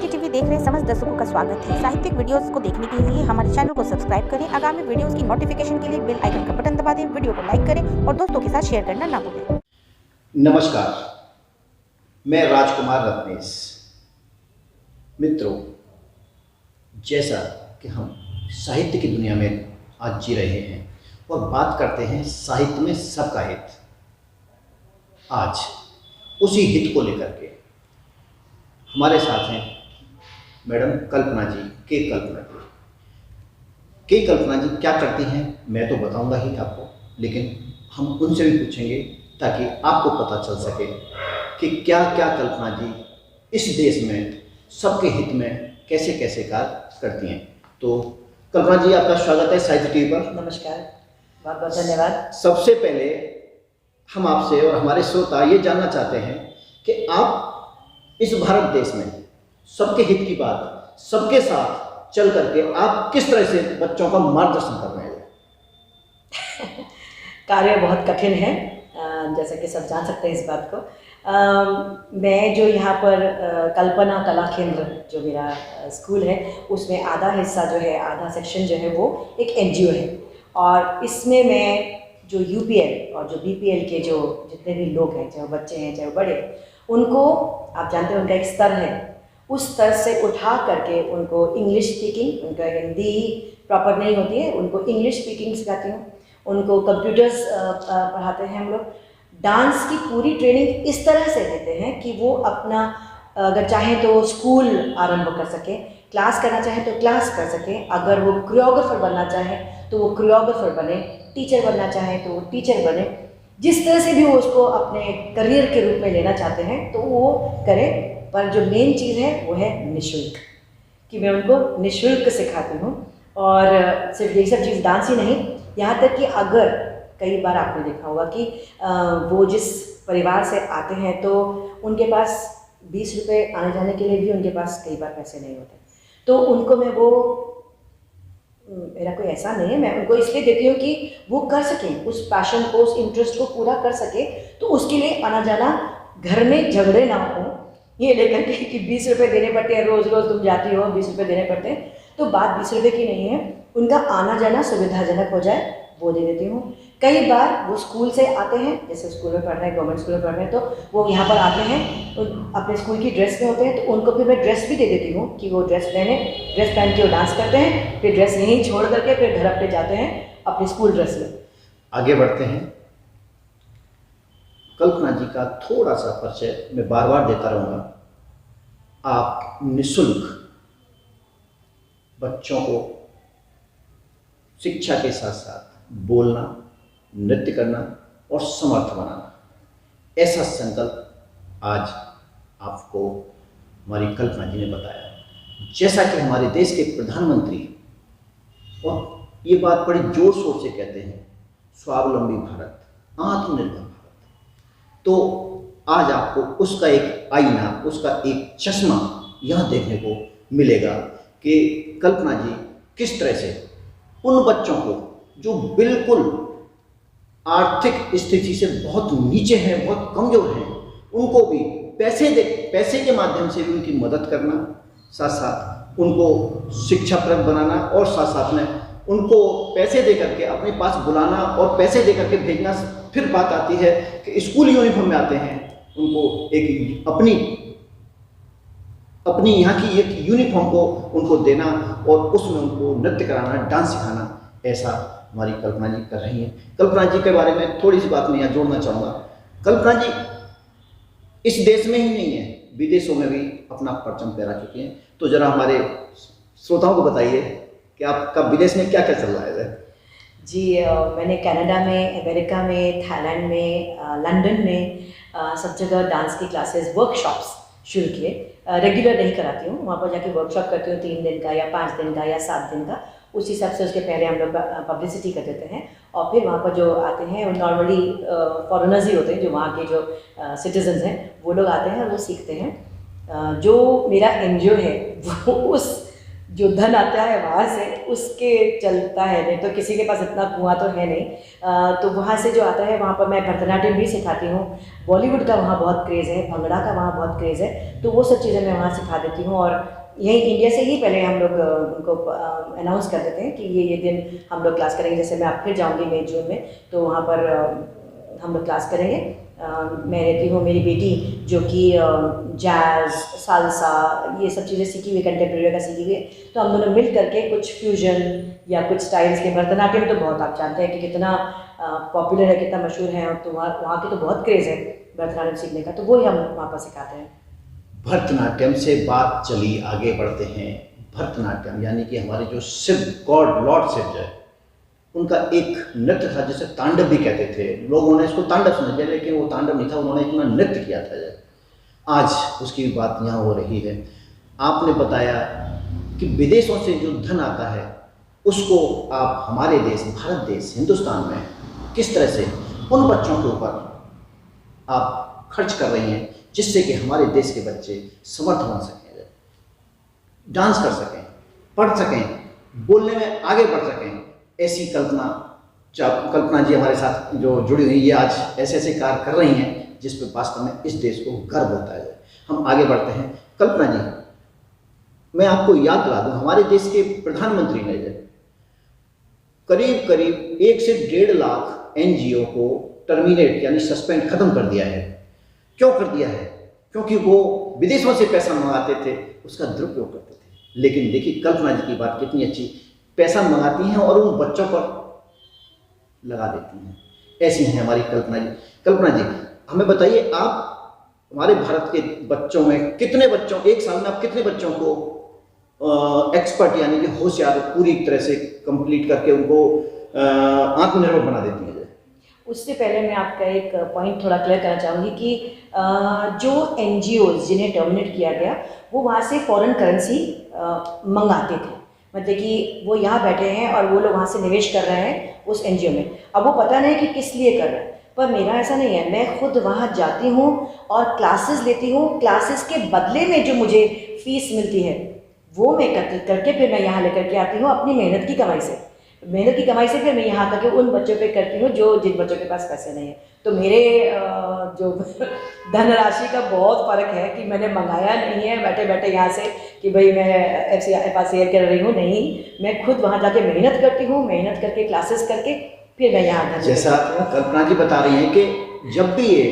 साहित्यिक टीवी देख रहे समस्त दर्शकों का स्वागत है। साहित्यिक वीडियोस को देखने के लिए हमारे चैनल को सब्सक्राइब करें। आगामी वीडियोस की नोटिफिकेशन के लिए बेल आइकन का बटन दबा दें। वीडियो को लाइक करें और दोस्तों के साथ शेयर करना ना भूलें। नमस्कार, मैं राजकुमार रत्नेश। मित्रों, जैसा कि हम साहित्य की दुनिया में आज जी रहे हैं और बात करते हैं साहित्य में सबका हित, आज उसी हित को लेकर के हमारे साथ हैं मैडम कल्पना जी, के कल्पना जी क्या करती हैं मैं तो बताऊंगा ही आपको, लेकिन हम उनसे भी पूछेंगे ताकि आपको पता चल सके कि क्या क्या कल्पना जी इस देश में सबके हित में कैसे कैसे कार्य करती हैं। तो कल्पना जी, आपका स्वागत है साहित्य टीवी पर। नमस्कार, बहुत बहुत धन्यवाद। सबसे पहले हम आपसे और हमारे श्रोता ये जानना चाहते हैं कि आप इस भारत देश में सबके हित की बात, सबके साथ चल करके आप किस तरह से बच्चों का मार्गदर्शन कर रहे हैं। कार्य बहुत कठिन है, जैसा कि सब जान सकते हैं इस बात को। मैं जो यहाँ पर कल्पना कला केंद्र जो मेरा स्कूल है, उसमें आधा हिस्सा जो है, आधा सेक्शन जो है वो एक एनजीओ है, और इसमें मैं जो यूपीएल और जो बीपीएल के जो जितने भी लोग हैं, चाहे वो बच्चे हैं चाहे वो बड़े हैं, उनको आप जानते हैं उनका एक स्तर है, उस स्तर से उठा करके उनको इंग्लिश स्पीकिंग, उनका हिंदी प्रॉपर नहीं होती है, उनको इंग्लिश स्पीकिंग सिखाती हूँ, उनको कंप्यूटर्स पढ़ाते हैं हम लोग। डांस की पूरी ट्रेनिंग इस तरह से देते हैं कि वो अपना अगर चाहें तो स्कूल आरंभ कर सकें, क्लास करना चाहें तो क्लास कर सकें, अगर वो कोरियोग्राफर बनना चाहें तो वो कोरियोग्राफर बने, टीचर बनना चाहें तो वो टीचर बने, जिस तरह से भी वो उसको अपने करियर के रूप में लेना चाहते हैं तो वो करें। पर जो मेन चीज़ है वो है निःशुल्क, कि मैं उनको निःशुल्क सिखाती हूँ। और सिर्फ यही सब चीज़ डांस ही नहीं, यहाँ तक कि अगर कई बार आपने देखा होगा कि वो जिस परिवार से आते हैं तो उनके पास 20 रुपये आने जाने के लिए भी उनके पास कई बार पैसे नहीं होते, तो उनको मैं वो, मेरा कोई ऐसा नहीं है, मैं उनको इसलिए देती हूँ कि वो कर सकें, उस पैशन को, उस इंटरेस्ट को पूरा कर सके। तो उसके लिए आना जाना, घर में झगड़े ना हो ये लेकर के कि 20 रुपये देने पड़ते हैं, रोज़ रोज़ तुम जाती हो 20 रुपये देने पड़ते हैं, तो बात 20 रुपये की नहीं है, उनका आना जाना सुविधाजनक हो जाए वो दे देती हूँ। कई बार वो स्कूल से आते हैं, जैसे स्कूल में पढ़ रहे हैं, गवर्नमेंट स्कूल में पढ़ रहे हैं, तो वो यहाँ पर आते हैं, अपने स्कूल की ड्रेस में होते हैं, तो उनको फिर मैं ड्रेस भी दे देती हूँ कि वो ड्रेस पहन के वो डांस करते हैं, फिर ड्रेस यहीं छोड़ करके फिर घर अपने जाते हैं अपने स्कूल ड्रेस में। आगे बढ़ते हैं। कल्पना जी का थोड़ा सा परिचय मैं बार बार देता रहूँगा। आप निःशुल्क बच्चों को शिक्षा के साथ साथ बोलना, नृत्य करना और समर्थ बनाना, ऐसा संकल्प आज आपको हमारी कल्पना जी ने बताया। जैसा कि हमारे देश के प्रधानमंत्री और ये बात बड़े जोर शोर से कहते हैं, स्वावलंबी भारत, आत्मनिर्भर भारत, तो आज आपको उसका एक आईना, उसका एक चश्मा यहाँ देखने को मिलेगा कि कल्पना जी किस तरह से उन बच्चों को जो बिल्कुल आर्थिक स्थिति से बहुत नीचे हैं, बहुत कमजोर हैं, उनको भी पैसे के माध्यम से भी उनकी मदद करना, साथ साथ उनको शिक्षाप्रद बनाना, और साथ साथ में उनको पैसे दे करके अपने पास बुलाना और पैसे दे करके भेजना। फिर बात आती है कि स्कूल यूनिफॉर्म में आते हैं, उनको एक अपनी यहाँ की एक यूनिफॉर्म को उनको देना और उसमें उनको नृत्य कराना, डांस सिखाना, ऐसा हमारी कल्पना जी कर रही हैं। कल्पना जी के बारे में थोड़ी सी बात मैं यहाँ जोड़ना चाहूँगा। कल्पना जी इस देश में ही नहीं है, विदेशों में भी अपना परचम फहरा चुकी हैं। तो जरा हमारे श्रोताओं को बताइए कि आपका विदेश में क्या क्या चल रहा है। जी, मैंने कनाडा में, अमेरिका में, थाईलैंड में, लंदन में सब जगह डांस की क्लासेस, वर्कशॉप्स शुरू किए। रेगुलर नहीं कराती हूँ, वहाँ पर जाके वर्कशॉप करती हूँ 3 दिन का या 5 दिन का या 7 दिन का, उस हिसाब से उसके पहले हम लोग पब्लिसिटी कर देते हैं, और फिर वहाँ पर जो आते हैं वो नॉर्मली फॉरेनर्स ही होते हैं, जो वहाँ के जो सिटीजन्स हैं वो लोग आते हैं और वो सीखते हैं। जो मेरा एनजीओ है वो उस जो धन आता है वहाँ से उसके चलता है, नहीं तो किसी के पास इतना कुआं तो है नहीं। तो वहाँ से जो आता है वहाँ पर मैं भरतनाट्यम भी सिखाती हूँ, बॉलीवुड का वहाँ बहुत क्रेज़ है, भंगड़ा का वहाँ बहुत क्रेज़ है, तो वो सब चीज़ें मैं वहाँ सिखा देती हूँ। और यहीं इंडिया से ही पहले हम लोग उनको अनाउंस कर देते हैं कि ये दिन हम लोग क्लास करेंगे। जैसे मैं अब फिर जाऊँगी मई जून में, तो वहाँ पर हम लोग क्लास करेंगे। मैं रहती हूँ, मेरी बेटी जो कि जैज़, सालसा, ये सब चीज़ें सीखी हुई, कंटेम्प्रेरी का सीखी हुई है, तो हम दोनों मिल करके कुछ फ्यूजन या कुछ स्टाइल्स के, भरतनाट्यम तो बहुत आप जानते हैं कि कितना पॉपुलर है, कितना मशहूर है, और तो वहाँ की तो बहुत क्रेज़ है भरतनाट्यम सीखने का, तो वो ही हम वहाँ पर सिखाते हैं। भरतनाट्यम से बात चली, आगे बढ़ते हैं। भरतनाट्यम यानी कि हमारे जो शिव गॉड लॉर्ड शिव जो है, उनका एक नृत्य था जिसे तांडव भी कहते थे। लोगों ने इसको तांडव समझ लिया, लेकिन वो तांडव नहीं था, उन्होंने इतना नृत्य किया था। आज उसकी बात यहाँ हो रही है। आपने बताया कि विदेशों से जो धन आता है उसको आप हमारे देश, भारत देश, हिंदुस्तान में किस तरह से उन बच्चों के ऊपर आप खर्च कर रही हैं जिससे कि हमारे देश के बच्चे समर्थ बन सकें, डांस कर सकें, पढ़ सकें, बोलने में आगे बढ़ सकें। ऐसी कल्पना जी हमारे साथ जो जुड़ी हुई, ये आज ऐसे ऐसे कार्य कर रही हैं जिस पर वास्तव में इस देश को गर्व होता है। हम आगे बढ़ते हैं। कल्पना जी, मैं आपको याद दिला दूं, हमारे देश के प्रधानमंत्री ने करीब करीब 1 से 1.5 लाख एनजीओ को टर्मिनेट यानी सस्पेंड खत्म कर दिया है। क्यों कर दिया है? क्योंकि वो विदेशों से पैसा मंगाते थे, उसका दुरुपयोग करते थे। लेकिन देखिए कल्पना जी की बात कितनी अच्छी, पैसा मंगाती हैं और उन बच्चों पर लगा देती हैं। ऐसी हैं हमारी कल्पना जी। कल्पना जी, हमें बताइए, आप हमारे भारत के बच्चों में कितने बच्चों, एक साल में आप कितने बच्चों को एक्सपर्ट यानी कि होशियार पूरी तरह से कंप्लीट करके उनको आत्मनिर्भर बना देती हैं? उससे पहले मैं आपका एक पॉइंट थोड़ा क्लियर करना चाहूँगी कि जो एनजीओज़ जिन्हें टर्मिनेट किया गया, वो वहाँ से फॉरेन करेंसी मंगाते थे। मतलब कि वो यहाँ बैठे हैं और वो लोग वहाँ से निवेश कर रहे हैं उस एनजीओ में। अब वो पता नहीं कि किस लिए कर रहे हैं, पर मेरा ऐसा नहीं है। मैं खुद वहाँ जाती हूँ और क्लासेस लेती हूँ। क्लासेस के बदले में जो मुझे फ़ीस मिलती है वो मैं एकत्रित करके फिर मैं यहाँ लेकर के आती हूँ अपनी मेहनत की कमाई से। मेहनत की कमाई से फिर मैं यहाँ करके उन बच्चों पे करती हूँ जिन बच्चों के पास पैसे नहीं है। तो मेरे जो धनराशि का बहुत फ़र्क है कि मैंने मंगाया नहीं है बैठे बैठे यहाँ से कि भाई मैं FCI शेयर कर रही हूँ, नहीं, मैं खुद वहाँ जाके मेहनत करती हूँ, मेहनत करके क्लासेस करके फिर मैं यहाँ। जैसा कल्पना जी बता रही हैं कि जब भी ये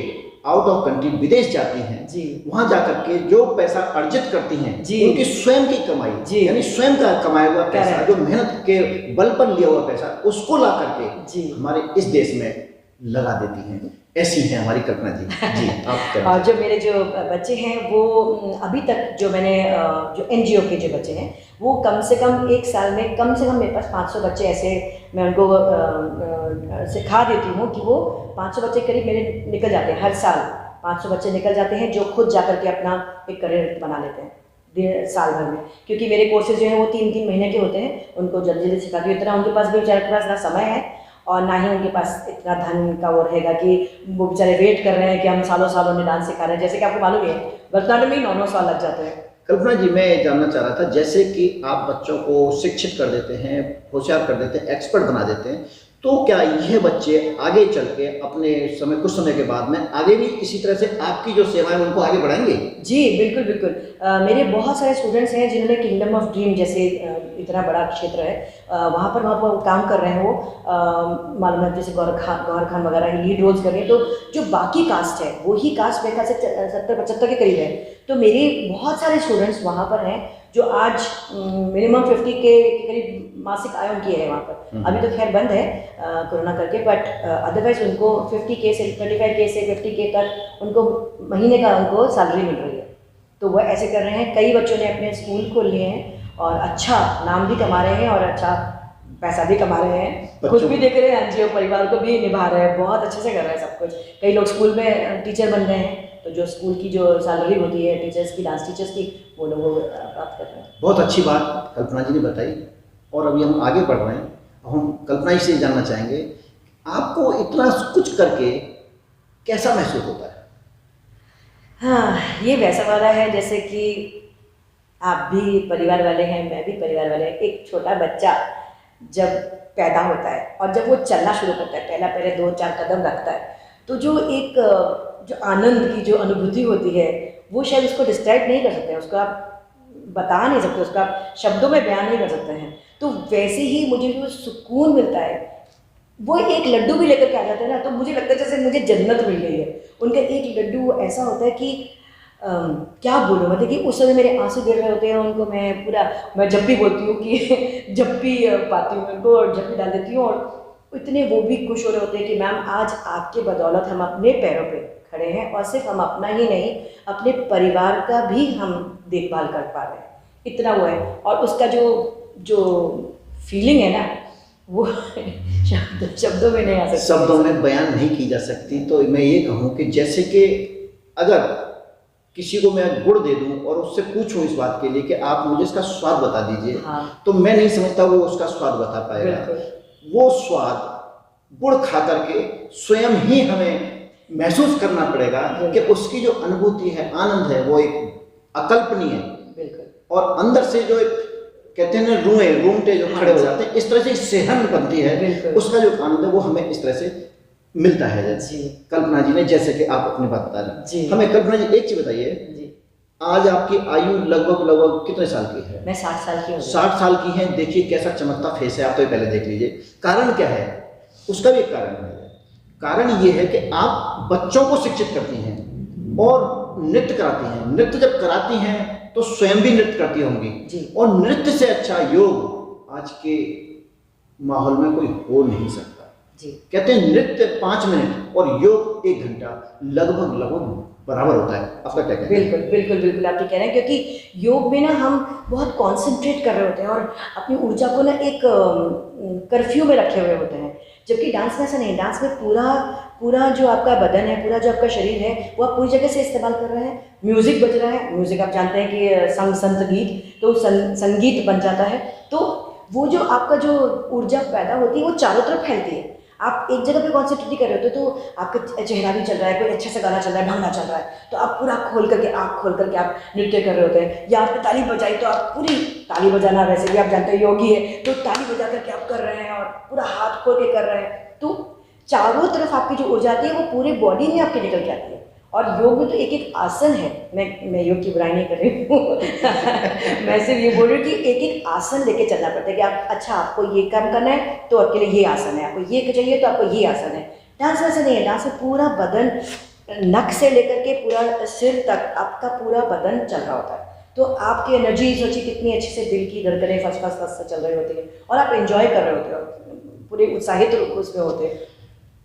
आउट ऑफ कंट्री विदेश जाती हैं जी, वहाँ जाकर के जो पैसा अर्जित करती हैं जी, उनकी स्वयं की कमाई जी, यानी स्वयं का कमाया हुआ पैसा, जो मेहनत के बल पर लिया हुआ पैसा, उसको ला करके जी हमारे इस देश में लगा देती हैं। ऐसी है हमारी कल्पना जी। जी आप और जो मेरे जो बच्चे हैं वो अभी तक जो मैंने जो एनजीओ के जो बच्चे हैं वो कम से कम एक साल में कम से कम मेरे पास 500 बच्चे ऐसे मैं उनको सिखा देती हूँ कि वो 500 बच्चे करीब मेरे निकल जाते हैं। हर साल 500 बच्चे निकल जाते हैं जो खुद जाकर के अपना एक करियर बना लेते हैं साल भर में। क्योंकि मेरे कोर्सेज जो हैं वो 3-3 महीने के होते हैं। उनको जल्दी जल्दी सिखाती हूँ। इतना उनके पास भी बेचारे के पास ना समय है और ना ही उनके पास इतना धन का वो रहेगा कि वो बेचारे वेट कर रहे हैं कि हम सालों सालों में डांस सिखा रहे हैं। जैसे कि आपको मालूम है भरतनाट्यम में ही 9-9 साल लग जाते हैं। कल्पना जी, मैं जानना चाह रहा था, जैसे कि आप बच्चों को शिक्षित कर देते हैं, होशियार कर देते हैं, एक्सपर्ट बना देते हैं, तो क्या यह बच्चे आगे चल के अपने समय कुछ समय के बाद में आगे भी इसी तरह से आपकी जो सेवाएं उनको आगे बढ़ाएंगे? जी बिल्कुल बिल्कुल। मेरे बहुत सारे स्टूडेंट्स हैं जिन्होंने किंगडम ऑफ ड्रीम जैसे इतना बड़ा क्षेत्र है वहाँ पर काम कर रहे हैं। वो मालूम है जैसे गौहर खान वगैरह लीड रोल्स कर रहे हैं। तो जो बाकी कास्ट है वही कास्ट मेरे ख्याल से 70-75 के करीब है। तो मेरे बहुत सारे स्टूडेंट्स वहाँ पर हैं जो आज मिनिमम 50 के करीब मासिक आय उनकी है वहाँ पर। अभी तो खैर बंद है कोरोना करके, बट अदरवाइज उनको 50K से 35K से 50K तक उनको महीने का उनको सैलरी मिल रही है। तो वो ऐसे कर रहे हैं। कई बच्चों ने अपने स्कूल खोल लिए हैं और अच्छा नाम भी कमा रहे हैं और अच्छा पैसा भी कमा रहे हैं। खुद भी देख रहे हैं, एनजीओ परिवार को भी निभा रहे हैं, बहुत अच्छे से कर रहे हैं सब कुछ। कई लोग स्कूल में टीचर बन गए हैं, तो जो स्कूल की जो सैलरी होती है टीचर्स की, डांस टीचर्स की, वो लोग प्राप्त कर रहे हैं। बहुत अच्छी बात कल्पना जी ने बताई। और अभी हम आगे बढ़ रहे हैं। हम कल्पना जी से जानना चाहेंगे, आपको इतना कुछ करके कैसा महसूस होता है? हाँ, ये वैसा वाला है जैसे कि आप भी परिवार वाले हैं, मैं भी परिवार वाले हैं। एक छोटा बच्चा जब पैदा होता है और जब वो चलना शुरू करता है, पहले 2-4 कदम रखता है, तो जो एक जो आनंद की जो अनुभूति होती है वो शायद उसको डिस्क्राइब नहीं कर सकते हैं, उसको आप बता नहीं सकते, उसको आप शब्दों में बयान नहीं कर सकते हैं। तो वैसे ही मुझे जो सुकून मिलता है, वो एक लड्डू भी लेकर के आ जाते हैं ना, तो मुझे लगता है जैसे मुझे जन्नत मिल गई है। उनका एक लड्डू ऐसा होता है कि क्या बोलूँ, मतलब कि उस समय मेरे आंसू गिर रहे होते हैं, उनको मैं जब भी बोलती हूँ कि जब भी पाती हूँ उनको और जब भी डाल देती हूँ, और इतने वो भी खुश हो रहे होते हैं कि मैम आज आपके बदौलत हम अपने पैरों पे खड़े हैं, और सिर्फ हम अपना ही नहीं अपने परिवार का भी हम देखभाल कर पा रहे हैं, इतना वो है। और उसका जो फीलिंग है ना, वो शब्दों में नहीं आ सकती, शब्दों में बयान नहीं की जा सकती। तो मैं ये कहूँ कि जैसे कि अगर किसी को मैं गुड़ दे दूं और उससे पूछूं इस बात के लिए कि आप मुझे इसका स्वाद बता दीजिए, हाँ। तो मैं नहीं समझता वो उसका स्वाद बता पाएगा। वो स्वाद गुड़ खा करके स्वयं ही हमें महसूस करना पड़ेगा कि उसकी जो अनुभूति है, आनंद है, वो एक अकल्पनीय है। और अंदर से जो एक कहते हैं ना रूंगटे जो खड़े हो जाते हैं, इस तरह से सेहन बनती है, उसका जो आनंद है वो हमें इस तरह से मिलता है। जैसे कल्पना जी ने, जैसे कि आप अपनी बात बता रहे हैं, हमें कल्पना जी एक चीज बताइए, आज आपकी आयु लगभग कितने साल की है? मैं 60 साल की हूँ। 60 साल की हैं। देखिए कैसा चमकता फेस है, आप तो पहले देख लीजिए। कारण क्या है? उसका भी एक कारण है। कारण ये है कि आप बच्चों को शिक्षित करती हैं और नृत्य कराती हैं। नृत्य जब कराती हैं तो स्वयं भी नृत्य करती होंगी, और नृत्य से अच्छा योग आज के माहौल में कोई हो नहीं सकता। कहते हैं नृत्य 5 मिनट और योग 1 घंटा लगभग बराबर होता है। आपका क्या कहना है? बिल्कुल आप ये कह रहे हैं, क्योंकि योग में ना हम बहुत कॉन्सेंट्रेट कर रहे होते हैं और अपनी ऊर्जा को ना एक कर्फ्यू में रखे हुए होते हैं, जबकि डांस में ऐसा नहीं। डांस में पूरा जो आपका बदन है, पूरा जो आपका शरीर है, वो आप पूरी जगह से इस्तेमाल कर रहे हैं। म्यूजिक बज रहा है, म्यूजिक आप जानते हैं कि संगीत, तो संगीत बन जाता है, तो वो जो आपका जो ऊर्जा पैदा होती है वो चारों तरफ फैलती है। आप एक जगह पे कॉन्सेंट्रेट नहीं कर रहे होते, तो आपका चेहरा भी चल रहा है, कोई अच्छा सा गाना चल रहा है, भंगड़ा चल रहा है, तो आप पूरा आँख खोल करके आप नृत्य कर रहे होते हैं। या आपने ताली बजाई तो आप पूरी ताली बजाना, वैसे भी आप जानते हैं योगी है तो ताली बजा करके आप कर रहे हैं और पूरा हाथ खोल के कर रहे हैं, तो चारों तरफ आपकी जो ऊर्जा आती है वो पूरी बॉडी में आपकी निकल जाती है। और योग में तो एक आसन है, मैं योग की बुराई नहीं कर रही हूँ मैं सिर्फ ये बोल रही हूँ कि एक आसन लेके चलना पड़ता है कि आप अच्छा आपको ये काम करना है तो आपके लिए ये आसन है, आपको ये चाहिए तो आपको ये आसन है। डांस वैसे नहीं है, डांस में पूरा बदन, नक से लेकर के पूरा सिर तक आपका पूरा बदन चल रहा होता है, तो आपकी एनर्जी सोचिए कितनी अच्छे से दिल की धड़कनें फर्स्ट से चल रही होती है और आप एंजॉय कर रहे होते हो, पूरे उत्साहित उसमें होते हैं।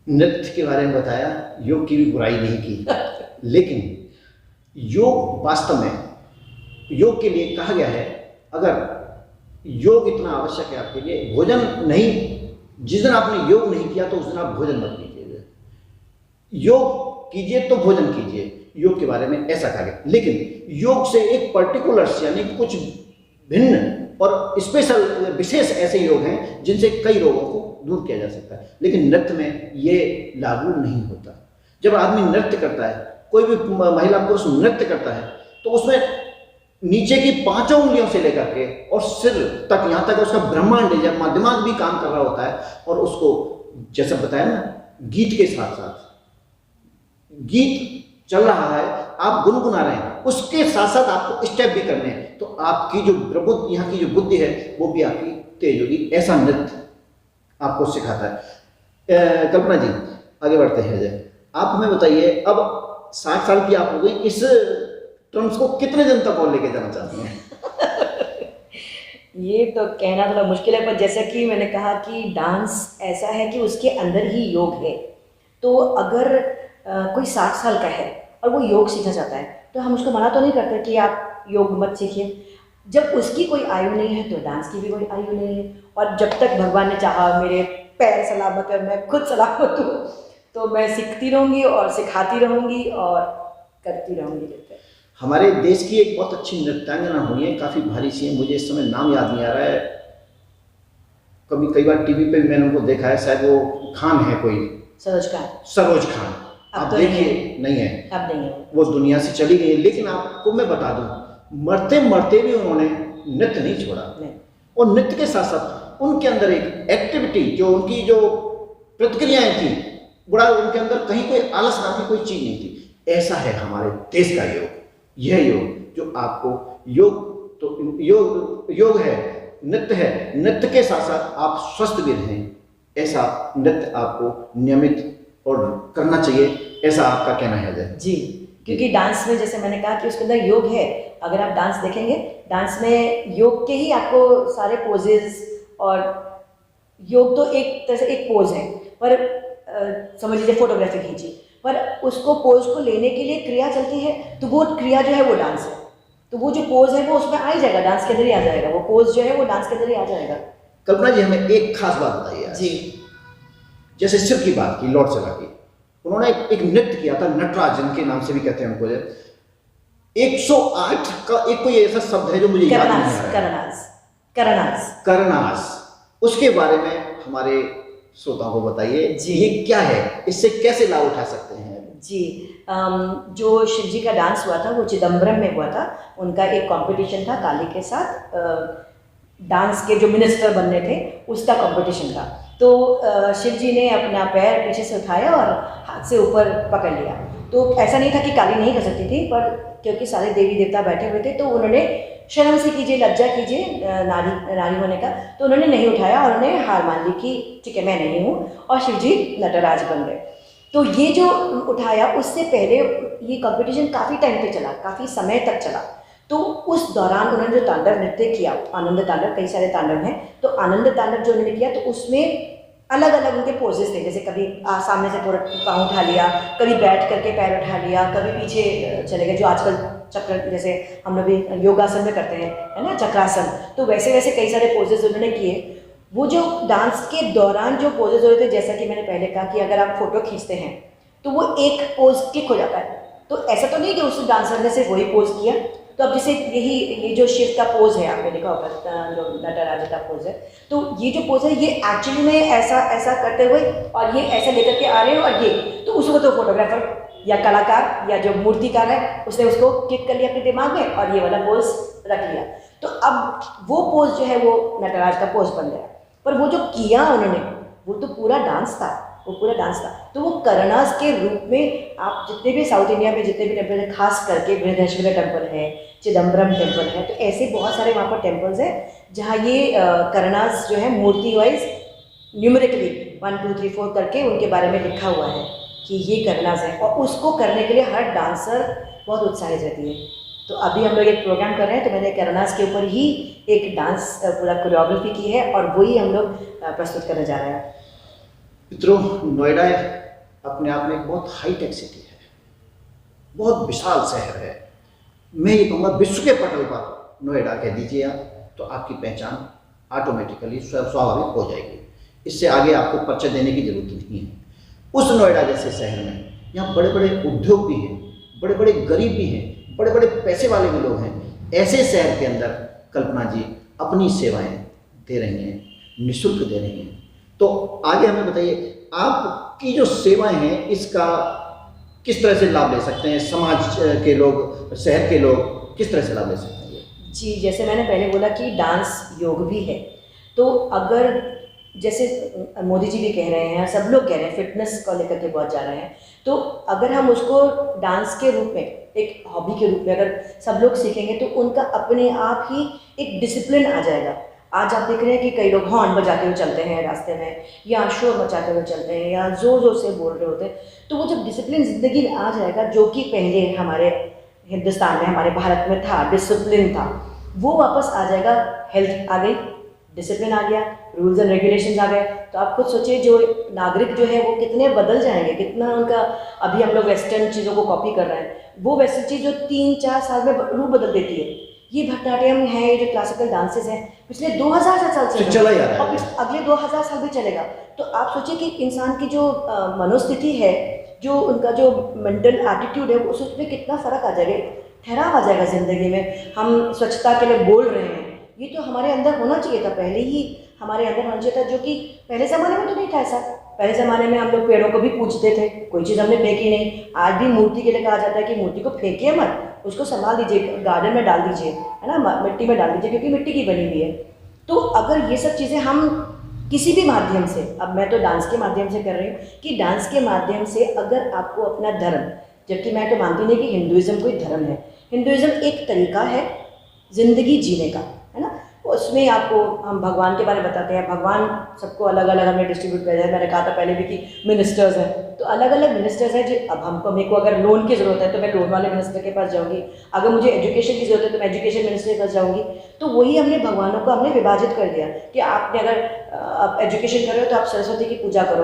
नृत्य के बारे में बताया, योग की भी बुराई नहीं की लेकिन योग वास्तव में, योग के लिए कहा गया है, अगर योग इतना आवश्यक है आपके लिए, भोजन नहीं, जिस दिन आपने योग नहीं किया तो उस दिन आप भोजन मत कीजिए, योग कीजिए तो भोजन कीजिए। योग के बारे में ऐसा कहा गया। लेकिन योग से एक पर्टिकुलर्स यानी कुछ भिन्न और स्पेशल विशेष ऐसे योग हैं जिनसे कई रोगों को दूर किया जा सकता है, लेकिन नृत्य में ये लागू नहीं होता। जब आदमी नृत्य करता है, कोई भी महिला पुरुष नृत्य करता है, तो उसमें नीचे की 5 उंगलियों से लेकर के और सिर तक, यहाँ तक उसका ब्रह्मांड है, जब दिमाग भी काम कर रहा होता है, और उसको जैसा बताया ना, गीत के साथ साथ गीत चल रहा है, आप गुनगुना रहे हैं, उसके साथ साथ आपको स्टेप भी करने हैं, तो आपकी जो प्रबुद्ध, यहाँ की जो बुद्धि है वो भी आपकी तेज होगी। ऐसा नृत्य आपको सिखाता है। कल्पना जी आगे बढ़ते हैं। जय आप हमें बताइए, अब 60 साल की आप हो गई, इस टर्म्स को कितने दिन तक और लेके जाना चाहती हैं? ये तो कहना थोड़ा मुश्किल है, पर जैसा कि मैंने कहा कि डांस ऐसा है कि उसके अंदर ही योग है, तो अगर कोई 60 साल का है और वो योग सीखना चाहता है तो हम उसको मना तो नहीं करते कि आप योग मत सीखिए। जब उसकी कोई आयु नहीं है तो डांस की भी कोई आयु नहीं है, और जब तक भगवान ने चाहा, मेरे पैर सलामत है, मैं खुद सलामत हूँ, तो मैं सीखती रहूँगी और सिखाती रहूँगी और करती रहूँगी। हमारे देश की एक बहुत अच्छी नृत्यांगना हुई है, काफ़ी भारी सी है, मुझे इस समय नाम याद नहीं आ रहा है, कई बार टीवी पे मैंने उनको देखा है, शायद वो खान है कोई, सरोज खान। आप तो देखिए नहीं है, अब नहीं है, वो दुनिया से चली गई। लेकिन आपको मैं बता दूं मरते मरते भी उन्होंने नृत्य नहीं छोड़ा। नहीं। और नृत्य के साथ साथ उनके अंदर एक एक्टिविटी, जो उनकी जो प्रतिक्रियाएं थी, बड़ा उनके अंदर कहीं कोई आलस नाम की कोई चीज नहीं थी। ऐसा है हमारे देश का योग। यह योग जो आपको योग है, नृत्य है, नृत्य के साथ साथ आप स्वस्थ भी रहें, ऐसा नृत्य आपको नियमित और करना चाहिए, ऐसा आपका कहना है जी। क्योंकि डांस में जैसे मैंने कहा कि उसके अंदर योग है। अगर आप डांस देखेंगे, डांस में योग के ही आपको सारे पोजेस, और योग तो एक तरह से एक पोज है, पर समझ लीजिए फोटोग्राफी खींची, पर उसको पोज को लेने के लिए क्रिया चलती है, तो वो क्रिया जो है वो डांस है। तो वो जो पोज है वो उसमें आ ही जाएगा, डांस के अंदर ही आ जाएगा, वो पोज जो है वो डांस के अंदर ही आ जाएगा। कल्पना जी, हमें एक खास बात बताइए आज। जी। जैसे शिव की बात की, लॉर्ड शिवा की, उन्होंने एक नृत्य किया था, नटराज जिनके नाम से भी कहते हैं उनको। 108 का एक कोई ऐसा शब्द है जो मुझे याद नहीं आ रहा है। करनास। उसके बारे में हमारे श्रोताओं को बताइए, ये क्या है, इससे कैसे लाभ उठा सकते हैं? जी, जो शिव जी का डांस हुआ था वो चिदम्बरम में हुआ था। उनका एक कंपटीशन था काली के साथ, डांस के जो मिनिस्टर बनने थे उसका कंपटीशन था। तो शिव जी ने अपना पैर पीछे से उठाया और हाथ से ऊपर पकड़ लिया। तो ऐसा नहीं था कि काली नहीं कर सकती थी, पर क्योंकि सारे देवी देवता बैठे हुए थे तो उन्होंने शर्म से कीजिए, लज्जा कीजिए नारी होने का, तो उन्होंने नहीं उठाया और उन्होंने हार मान ली कि ठीक है मैं नहीं हूँ, और शिव जी नटराज बन गए। तो ये जो उठाया, उससे पहले ये कंपटीशन काफ़ी टाइम तक चला, काफ़ी समय तक चला। तो उस दौरान उन्होंने जो तांडव नृत्य किया, आनंद तांडव, कई सारे तांडव हैं, तो आनंद तांडव जो उन्होंने किया तो उसमें अलग अलग उनके पोजेस थे। जैसे कभी सामने से पूरा पाँव उठा लिया, कभी बैठ करके पैर उठा लिया, कभी पीछे चले गए, जो आजकल चक्र जैसे हम लोग भी योगासन में करते हैं, है ना, चक्रासन। तो वैसे वैसे कई सारे पोजेस उन्होंने किए। वो जो डांस के दौरान जो पोजेज हो रहे थे, जैसा कि मैंने पहले कहा कि अगर आप फोटो खींचते हैं तो वो एक पोज क्लिक हो जाता है। तो ऐसा तो नहीं कि उस डांसर ने सिर्फ वही पोज किया। तो अब जैसे ये जो शिव का पोज है, आपने देखा होगा जो नटराज का पोज है, तो ये जो पोज है ये एक्चुअली में ऐसा करते हुए और ये ऐसे लेकर के आ रहे हैं, और ये तो उसको तो फोटोग्राफर या कलाकार या जो मूर्तिकार है उसने उसको क्लिक कर लिया अपने दिमाग में और ये वाला पोज रख लिया। तो अब वो पोज जो है वो नटराज का पोज बन गया। पर वो जो किया उन्होंने वो तो पूरा डांस था, वो पूरा डांस था। तो वो करनास के रूप में आप जितने भी साउथ इंडिया में जितने भी टेम्पल हैं, खास करके बृहदेश्वर टेम्पल है, चिदम्बरम टेम्पल है, तो ऐसे बहुत सारे वहाँ पर टेम्पल्स हैं जहाँ ये करनास जो है मूर्ति वाइज न्यूमेरिकली 1 2 3 4 करके उनके बारे में लिखा हुआ है कि ये करनास है, और उसको करने के लिए हर डांसर बहुत उत्साहित रहती है। तो अभी हम लोग एक प्रोग्राम कर रहे हैं, तो मैंने करनास के ऊपर ही एक डांस पूरा कोरियोग्राफी की है और वही हम लोग प्रस्तुत करने जा रहे हैं। मित्रों, नोएडा अपने आप में एक बहुत हाईटेक सिटी है, बहुत विशाल शहर है। मैं ये कहूँगा विश्व के पटल पर नोएडा कह दीजिए आप, तो आपकी पहचान ऑटोमेटिकली स्वाभाविक हो जाएगी। इससे आगे आपको परिचय देने की जरूरत नहीं है। उस नोएडा जैसे शहर में यहाँ बड़े बड़े उद्योग भी हैं, बड़े बड़े गरीब भी हैं, बड़े बड़े पैसे वाले भी लोग हैं। ऐसे शहर के अंदर कल्पना जी अपनी सेवाएं दे रही हैं, निःशुल्क दे रही हैं। तो आगे हमें बताइए, आपकी जो सेवाएं हैं इसका किस तरह से लाभ ले सकते हैं समाज के लोग, शहर के लोग किस तरह से लाभ ले सकते हैं? जी, जैसे मैंने पहले बोला कि डांस योग भी है, तो अगर जैसे मोदी जी भी कह रहे हैं, सब लोग कह रहे हैं, फिटनेस को लेकर के बहुत जा रहे हैं, तो अगर हम उसको डांस के रूप में, एक हॉबी के रूप में अगर सब लोग सीखेंगे तो उनका अपने आप ही एक डिसिप्लिन आ जाएगा। आज आप देख रहे हैं कि कई लोग हॉर्न बजाते हुए चलते हैं रास्ते में, या शोर मचाते हुए चलते हैं, या जोर जोर से बोल रहे होते हैं। तो वो जब डिसिप्लिन ज़िंदगी में आ जाएगा, जो कि पहले हमारे हिंदुस्तान में, हमारे भारत में था, डिसिप्लिन था, वो वापस आ जाएगा। हेल्थ आ गई, डिसिप्लिन आ गया, रूल्स एंड रेगुलेशंस आ गए। तो आप खुद सोचिए जो नागरिक जो है वो कितने बदल जाएंगे, कितना उनका। अभी हम लोग वेस्टर्न चीज़ों को कॉपी कर रहे हैं, वो वेस्टर्न चीज़ जो 3-4 साल में रूप बदल देती है। ये भरतनाट्यम है, ये जो क्लासिकल डांसेस हैं, पिछले 2000 साल से चला जा रहा है और अगले 2000 साल भी चलेगा। तो आप सोचिए कि इंसान की जो मनोस्थिति है, जो उनका जो मेंटल एटीट्यूड है, उसमें कितना फ़र्क आ जाएगा, ठहराव आ जाएगा ज़िंदगी में। हम स्वच्छता के लिए बोल रहे हैं, ये तो हमारे अंदर होना चाहिए था, पहले ही हमारे अंदर होना चाहिए था, जो कि पहले ज़माने में तो नहीं था ऐसा। पहले ज़माने में हम लोग पेड़ों को भी पूजते थे, कोई चीज़ हमने फेंकी नहीं। आज भी मूर्ति के लिए कहा जाता है कि मूर्ति को फेंकिए मत, उसको संभाल दीजिए, गार्डन में डाल दीजिए, है ना, मिट्टी में डाल दीजिए, क्योंकि मिट्टी की बनी हुई है। तो अगर ये सब चीज़ें हम किसी भी माध्यम से, अब मैं तो डांस के माध्यम से कर रही हूँ, कि डांस के माध्यम से अगर आपको अपना धर्म, जबकि मैं तो मानती नहीं कि हिंदुइज़्म कोई धर्म है, हिंदुइज़्म एक तरीका है ज़िंदगी जीने का, है ना। उसमें आपको हम भगवान के बारे में बताते हैं, भगवान सबको अलग अलग हमने डिस्ट्रीब्यूट किया है। मैंने कहा था पहले भी कि मिनिस्टर्स हैं, तो अलग अलग मिनिस्टर्स हैं। जो अब मेरे को अगर लोन की ज़रूरत है तो मैं लोन वाले मिनिस्टर के पास जाऊँगी, अगर मुझे एजुकेशन की ज़रूरत है तो मैं एजुकेशन मिनिस्टर के पास जाऊँगी। तो वही हमने भगवानों को हमने विभाजित कर दिया कि आपने अगर आप एजुकेशन कर रहे हो तो आप सरस्वती की पूजा करो,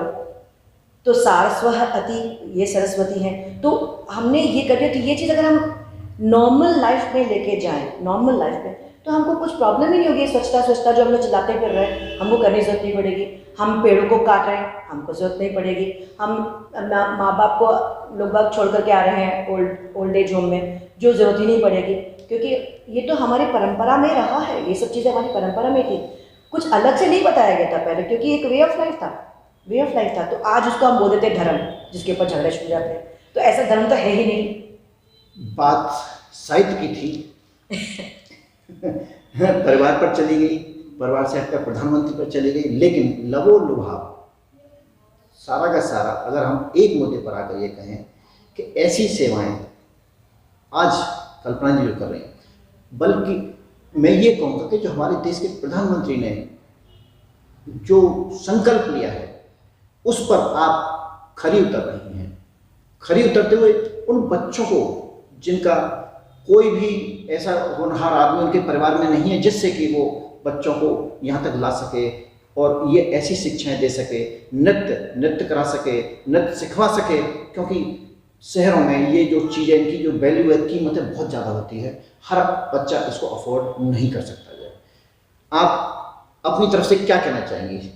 तो सारस्वती ये सरस्वती हैं। तो हमने ये कर दिया। तो ये चीज़ अगर हम नॉर्मल लाइफ में लेके जाएं, नॉर्मल लाइफ में, तो हमको कुछ प्रॉब्लम ही नहीं होगी। स्वच्छता जो हम लोग चलाते फिर रहे हैं, हमको करने की जरूरत नहीं पड़ेगी। हम पेड़ों को काट रहे हैं, हमको जरूरत नहीं पड़ेगी। हम माँ बाप को लोग बाग छोड़ करके आ रहे हैं ओल्ड एज होम में, जो ज़रूरत ही नहीं पड़ेगी, क्योंकि ये तो हमारी परंपरा में रहा है। ये सब चीज़ें हमारी परंपरा में थी, कुछ अलग से नहीं बताया गया था पहले, क्योंकि एक वे ऑफ लाइफ था। तो आज उसको हम बोल देते हैं धर्म, जिसके ऊपर झगड़े शुरू जाते हैं। तो ऐसा धर्म तो है ही नहीं। बात साहित्य की थी परिवार पर चली गई, परिवार से हटकर प्रधानमंत्री पर चली गई, लेकिन लवो लुभाव सारा का सारा अगर हम एक मुद्दे पर आकर ये कहें कि ऐसी सेवाएं आज कल्पना जी जो कर रही हैं, बल्कि मैं ये कहूँगा कि जो हमारे देश के प्रधानमंत्री ने जो संकल्प लिया है उस पर आप खरी उतर रही हैं। खरी उतरते हुए उन बच्चों को जिनका कोई भी ऐसा होनहार आदमी उनके परिवार में नहीं है जिससे कि वो बच्चों को यहाँ तक ला सके और ये ऐसी शिक्षाएं दे सके, नृत्य करा सके, नृत्य सिखवा सके, क्योंकि शहरों में ये जो चीज़ें, इनकी जो वैल्यू है, कीमतें बहुत ज़्यादा होती है, हर बच्चा इसको अफोर्ड नहीं कर सकता है। आप अपनी तरफ से क्या कहना चाहेंगी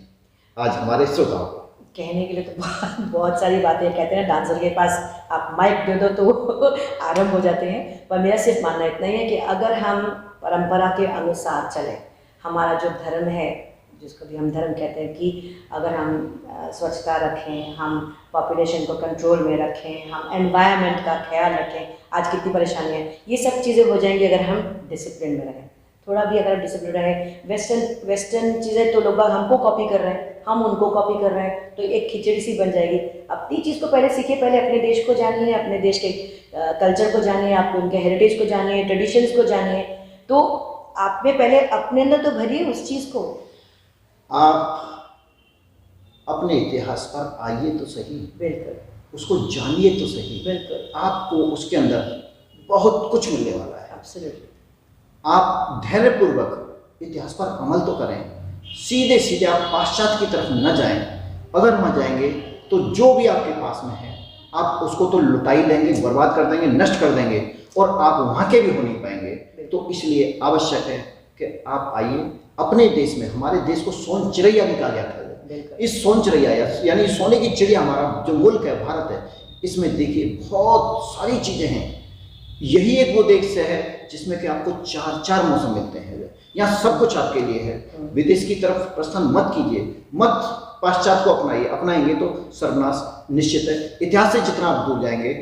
आज हमारे श्रोताओं को? कहने के लिए तो बहुत सारी बातें कहते हैं, डांसर के पास आप माइक दे दो तो वो आरंभ हो जाते हैं। पर मेरा सिर्फ मानना इतना ही है कि अगर हम परंपरा के अनुसार चलें, हमारा जो धर्म है, जिसको भी हम धर्म कहते हैं, कि अगर हम स्वच्छता रखें, हम पॉपुलेशन को कंट्रोल में रखें, हम एनवायरनमेंट का ख्याल रखें। आज कितनी परेशानियाँ हैं, ये सब चीज़ें हो जाएंगी अगर हम डिसिप्लिन में रहें। थोड़ा भी अगर डिसिप्लिन रहे, वेस्टर्न चीज़ें तो लोग हमको कॉपी कर रहे हैं, हम उनको कॉपी कर रहे हैं, तो एक खिचड़ी सी बन जाएगी। अपनी चीज़ को पहले सीखिए, पहले अपने देश को जानिए, अपने देश के कल्चर को जानिए, आप उनके हेरिटेज को जानिए, ट्रेडिशंस को जानिए। तो आप में पहले अपने अंदर तो भरिए उस चीज़ को। आप अपने इतिहास पर आइए तो सही, बिल्कुल, उसको जानिए तो सही, बिल्कुल, आपको उसके अंदर बहुत कुछ मिलने वाला है। एब्सोल्युटली। आप धैर्यपूर्वक इतिहास पर अमल तो करें, सीधे आप पाश्चात्य की तरफ न जाएं। अगर न जाएंगे तो जो भी आपके पास में है आप उसको तो लुटा ही लेंगे, बर्बाद कर देंगे, नष्ट कर देंगे, और आप वहाँ के भी हो नहीं पाएंगे। तो इसलिए आवश्यक है कि आप आइए अपने देश में। हमारे देश को सोन चिड़ैया भी कहा जाता है। इस सोन चिड़ैया यानी सोने की चिड़िया हमारा जो मुल्क है, भारत है, इसमें देखिए बहुत सारी चीज़ें हैं। यही एक वो देश है जिसमें कि आपको चार मौसम मिलते हैं। यहाँ सब कुछ आपके लिए है। विदेश की तरफ प्रस्थान मत कीजिए, मत पाश्चात्य को अपनाइए। अपनाएंगे तो सर्वनाश निश्चित है। इतिहास से जितना आप दूर जाएंगे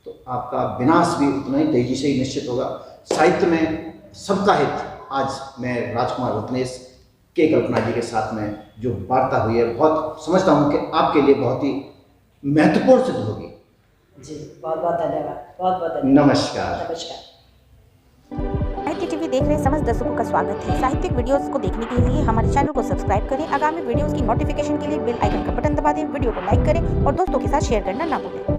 तो आपका विनाश भी उतना ही तेजी से ही निश्चित होगा। साहित्य में सबका हित, आज मैं राजकुमार रत्नेश के कल्पना जी के साथ में जो वार्ता हुई है, बहुत समझता हूँ कि आपके लिए बहुत ही महत्वपूर्ण सिद्ध होगी। जी, बहुत बहुत धन्यवाद, बहुत बहुत धन्यवाद। नमस्कार। नमस्कार। साहित्य टीवी देख रहे समस्त दर्शकों का स्वागत है। साहित्यिक वीडियोस को देखने के लिए हमारे चैनल को सब्सक्राइब करें। आगामी वीडियोस की नोटिफिकेशन के लिए बेल आइकन का बटन दबा दें। वीडियो को लाइक करें और दोस्तों के साथ शेयर करना ना भूलें।